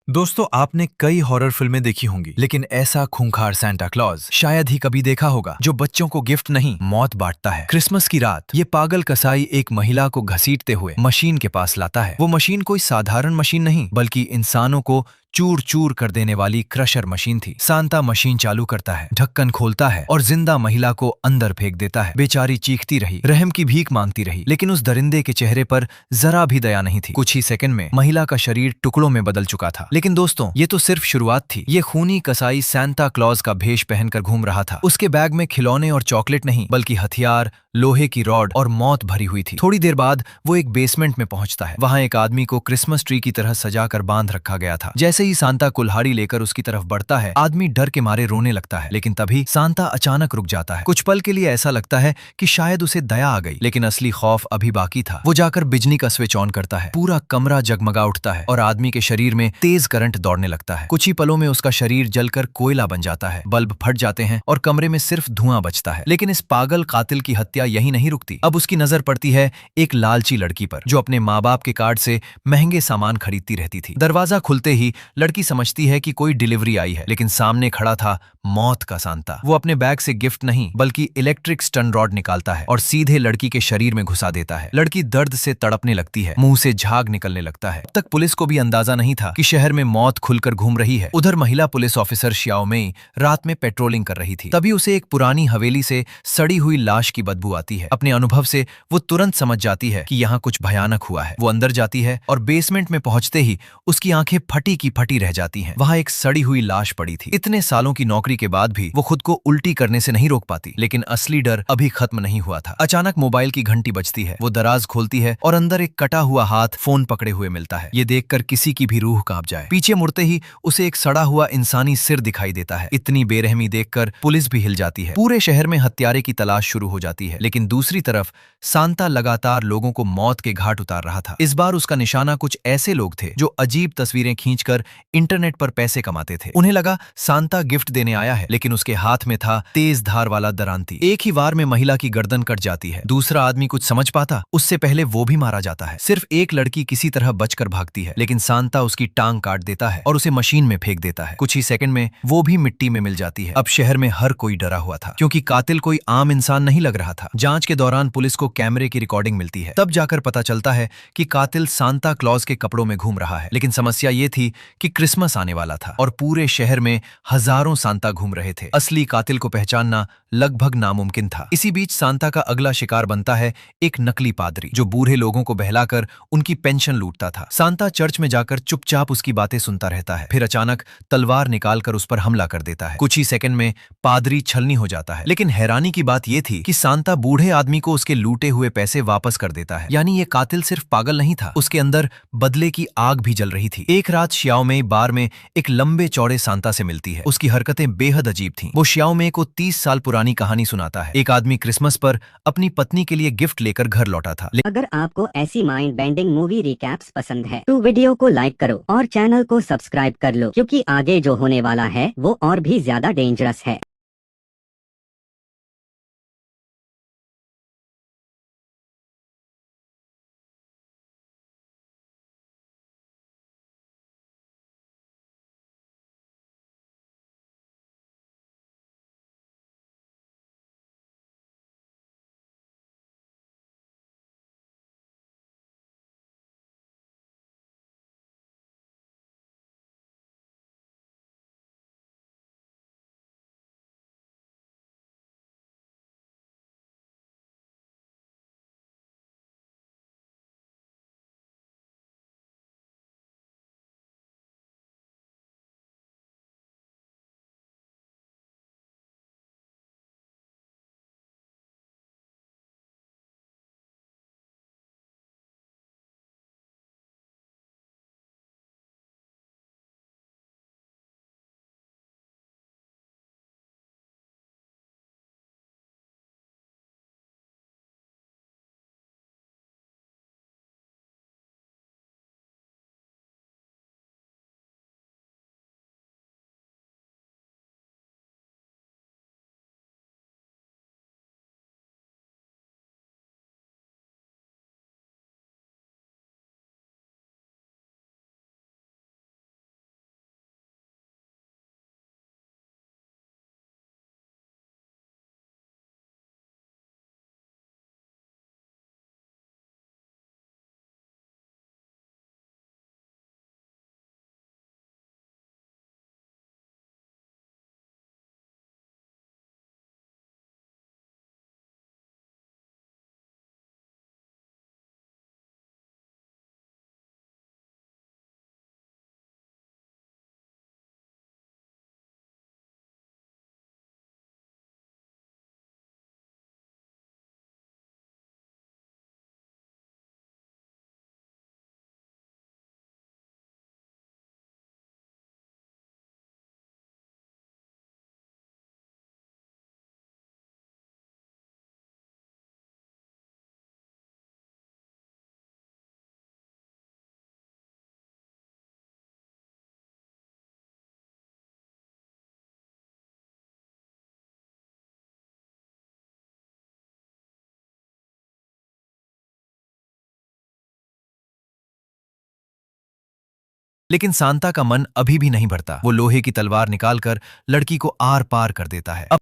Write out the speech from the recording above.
दोस्तों, आपने कई हॉरर फिल्में देखी होंगी, लेकिन ऐसा खूंखार सांता क्लॉज शायद ही कभी देखा होगा, जो बच्चों को गिफ्ट नहीं, मौत बांटता है। क्रिसमस की रात ये पागल कसाई एक महिला को घसीटते हुए मशीन के पास लाता है। वो मशीन कोई साधारण मशीन नहीं, बल्कि इंसानों को चूर चूर कर देने वाली क्रशर मशीन थी। सांता मशीन चालू करता है, ढक्कन खोलता है और जिंदा महिला को अंदर फेंक देता है। बेचारी चीखती रही, रहम की भीख मांगती रही, लेकिन उस दरिंदे के चेहरे पर जरा भी दया नहीं थी। कुछ ही सेकंड में महिला का शरीर टुकड़ों में बदल चुका था। लेकिन दोस्तों, ये तो सिर्फ शुरुआत थी। ये खूनी कसाई सांता क्लॉज का भेष पहनकर घूम रहा था। उसके बैग में खिलौने और चॉकलेट नहीं, बल्कि हथियार, लोहे की रॉड और मौत भरी हुई थी। थोड़ी देर बाद वो एक बेसमेंट में पहुंचता है। वहां एक आदमी को क्रिसमस ट्री की तरह सजाकर बांध रखा गया था। जैसे ही सांता कुल्हाड़ी लेकर उसकी तरफ बढ़ता है, आदमी डर के मारे रोने लगता है। लेकिन तभी सांता अचानक रुक जाता है। कुछ पल के लिए ऐसा लगता है कि शायद उसे दया आ गई, लेकिन असली खौफ अभी बाकी था। वो जाकर बिजली का स्विच ऑन करता है। पूरा कमरा जगमगा उठता है और आदमी के शरीर में तेज करंट दौड़ने लगता है। कुछ ही पलों में उसका शरीर जलकर कोयला बन जाता है। बल्ब फट जाते हैं और कमरे में सिर्फ धुआं बचता है। लेकिन इस पागल कातिल की हत्या यही नहीं रुकती। अब उसकी नजर पड़ती है एक लालची लड़की पर, जो अपने माँ बाप के कार्ड से महंगे सामान खरीदती रहती थी। दरवाजा खुलते ही लड़की समझती है कि कोई डिलीवरी आई है, लेकिन सामने खड़ा था मौत का सांता। वो अपने बैग से गिफ्ट नहीं, बल्कि इलेक्ट्रिक स्टन रॉड निकालता है और सीधे लड़की के शरीर में घुसा देता है। लड़की दर्द से तड़पने लगती है, मुंह से झाग निकलने लगता है। अब तक पुलिस को भी अंदाजा नहीं था कि शहर में मौत खुलकर घूम रही है। उधर महिला पुलिस ऑफिसर श्याओमेई रात में पेट्रोलिंग कर रही थी। तभी उसे एक पुरानी हवेली से सड़ी हुई लाश की बदबू आती है। अपने अनुभव से वो तुरंत समझ जाती है कि यहाँ कुछ भयानक हुआ है। वो अंदर जाती है और बेसमेंट में पहुंचते ही उसकी आंखें फटी की फटी रह जाती हैं। वहां एक सड़ी हुई लाश पड़ी थी। इतने सालों की नौकरी के बाद भी वो खुद को उल्टी करने से नहीं रोक पाती, लेकिन असली डर अभी खत्म नहीं हुआ था। अचानक मोबाइल की घंटी बजती है। वो दराज खोलती है और अंदर एक कटा हुआ हाथ फोन पकड़े हुए मिलता है। ये देखकर किसी की भी रूह कांप जाए। पीछे मुड़ते ही उसे एक सड़ा हुआ इंसानी सिर दिखाई देता है। इतनी बेरहमी देखकर पुलिस भी हिल जाती है। पूरे शहर में हत्यारे की तलाश शुरू हो जाती है। लेकिन दूसरी तरफ सांता लगातार लोगों को मौत के घाट उतार रहा था। इस बार उसका निशाना कुछ ऐसे लोग थे जो अजीब तस्वीरें खींचकर इंटरनेट पर पैसे कमाते थे। उन्हें लगा सांता गिफ्ट देने आया है, लेकिन उसके हाथ में था तेज धार वाला दरांती। एक ही वार में महिला की गर्दन कट जाती है। दूसरा आदमी कुछ समझ पाता, उससे पहले वो भी मारा जाता है। सिर्फ एक लड़की किसी तरह बचकर भागती है, लेकिन सांता उसकी टांग काट देता है और उसे मशीन में फेंक देता है। कुछ ही सेकंड में वो भी मिट्टी में मिल जाती है। अब शहर में हर कोई डरा हुआ था, क्योंकि कातिल कोई आम इंसान नहीं लग रहा था। जांच के दौरान पुलिस को कैमरे की रिकॉर्डिंग मिलती है। तब जाकर पता चलता है कि कातिल सांता क्लॉज के कपड़ों में घूम रहा है। लेकिन समस्या ये थी कि क्रिसमस आने वाला था और पूरे शहर में हजारों सांता घूम रहे थे। असली कातिल को पहचानना लगभग नामुमकिन था। इसी बीच सांता का अगला शिकार बनता है एक नकली पादरी, जो बूढ़े लोगों को बहलाकर उनकी पेंशन लूटता था। सांता चर्च में जाकर चुपचाप उसकी बातें सुनता रहता है, फिर अचानक तलवार निकालकर उस पर हमला कर देता है। कुछ ही सेकंड में पादरी छलनी हो जाता है। लेकिन हैरानी की बात यह थी कि सांता बूढ़े आदमी को उसके लूटे हुए पैसे वापस कर देता है। यानी ये कातिल सिर्फ पागल नहीं था, उसके अंदर बदले की आग भी जल रही थी। एक रात श्याओमेई बार में एक लंबे चौड़े सांता से मिलती है। उसकी हरकतें बेहद अजीब थीं। वो श्याओमेई को 30 साल पुरानी कहानी सुनाता है। एक आदमी क्रिसमस पर अपनी पत्नी के लिए गिफ्ट लेकर घर लौटा था। अगर आपको ऐसी माइंड बेंडिंग मूवी रिकैप्स पसंद है तो वीडियो को लाइक करो और चैनल को सब्सक्राइब कर लो, क्योंकि आगे जो होने वाला है वो और भी ज्यादा डेंजरस है। लेकिन सांता का मन अभी भी नहीं भरता। वो लोहे की तलवार निकालकर लड़की को आर पार कर देता है। अब